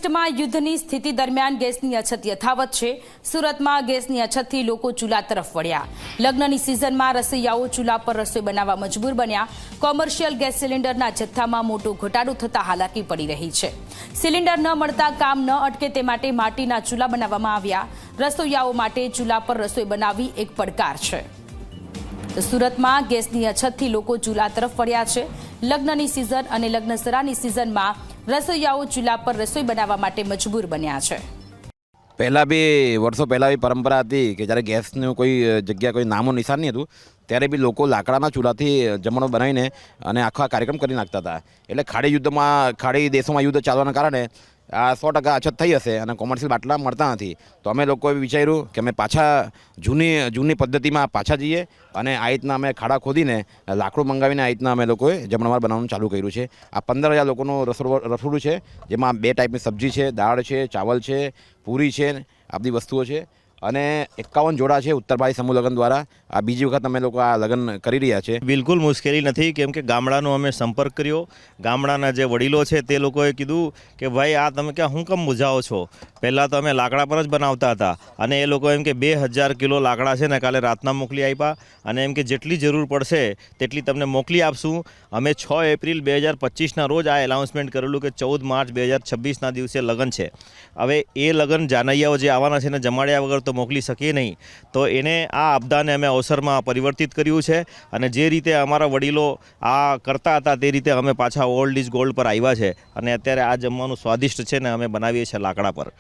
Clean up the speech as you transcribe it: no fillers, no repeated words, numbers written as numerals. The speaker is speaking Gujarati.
ઈસ્ટમાં યુદ્ધની સ્થિતિ દરમિયાન ગેસની અછત યથાવત છે। સુરતમાં ગેસની અછતથી લોકો ચૂલા તરફ વળ્યા। લગ્નની સિઝનમાં રસોઈયાઓ ચૂલા પર રસોઈ બનાવવા મજબૂર બન્યા। કોમર્શિયલ ગેસ સિલિન્ડરના જથ્થામાં મોટો ઘટાડો થતા હાલાકી પડી રહી છે। સિલિન્ડર ન મળતા કામ ન અટકે તે માટે માટીના ચૂલા બનાવવામાં આવ્યા। રસોઈયાઓ માટે ચૂલા પર રસોઈ બનાવવી એક પડકાર છે। સુરતમાં ગેસની અછતથી લોકો ચૂલા તરફ વળ્યા છે। લગ્નની સિઝન અને લગ્નસરાની સિઝનમાં રસોઈયાઓ ચૂલા પર રસોઈ બનાવવા માટે મજબૂર બન્યા છે। પહેલાં બી વર્ષો પહેલાં બી પરંપરા હતી કે જ્યારે ગેસનું કોઈ જગ્યા કોઈ નામો નિશાન નહીં હતું ત્યારે બી લોકો લાકડાના ચૂલાથી જમણો બનાવીને અને આખો કાર્યક્રમ કરી નાખતા હતા। એટલે ખાડી દેશોમાં યુદ્ધ ચાલવાના કારણે આ 100% અછત થઈ હશે અને કોમર્શિયલ બાટલા મળતા નથી। તો અમે લોકોએ વિચાર્યું કે અમે પાછા જૂની પદ્ધતિમાં પાછા જઈએ અને આ રીતના અમે ખાડા ખોદીને લાકડું મંગાવીને આ રીતના અમે લોકોએ જમણવાર બનાવવાનું ચાલુ કર્યું છે। આ 15,000 લોકોનું રસોડું છે, જેમાં 2 ટાઈપની સબ્જી છે, દાળ છે, ચાવલ છે, પૂરી છે, આ બધી વસ્તુઓ છે અને 51 જોડા છે ઉત્તરભાઈ સમૂહ લગ્ન દ્વારા। આ બીજી વખત અમે લોકો આ લગ્ન કરી રહ્યા છે। બિલકુલ મુશ્કેલી નથી, કેમ કે ગામડાનો અમે સંપર્ક કર્યો। ગામડાના જે વડીલો છે તે લોકોએ કીધું કે ભાઈ આ તમે ક્યાં હું કેમ બુઝાવો છો? પહેલાં તો અમે લાકડા પર જ બનાવતા હતા અને એ લોકો એમ કે 2000 કિલો લાકડા છે ને કાલે રાતના મોકલી આપ્યા અને એમ કે જેટલી જરૂર પડશે તેટલી તમને મોકલી આપશું। અમે 6 એપ્રિલ 2025ના રોજ આ એનાઉન્સમેન્ટ કરેલું કે 14 માર્ચ 2026ના દિવસે લગ્ન છે। હવે એ લગ્ન જાનૈયાઓ જે આવવાના છે ને જમાડ્યા વગર તો મોકલી શકીએ નહીં, તો એને આ આપદાને અમે અવસરમાં પરિવર્તિત કર્યું છે અને જે રીતે અમારા વડીલો આ કરતા હતા તે રીતે અમે પાછા ઓલ્ડ ઇઝ ગોલ્ડ પર આવ્યા છે અને અત્યારે આ જમવાનું સ્વાદિષ્ટ છે ને અમે બનાવીએ છીએ લાકડા પર।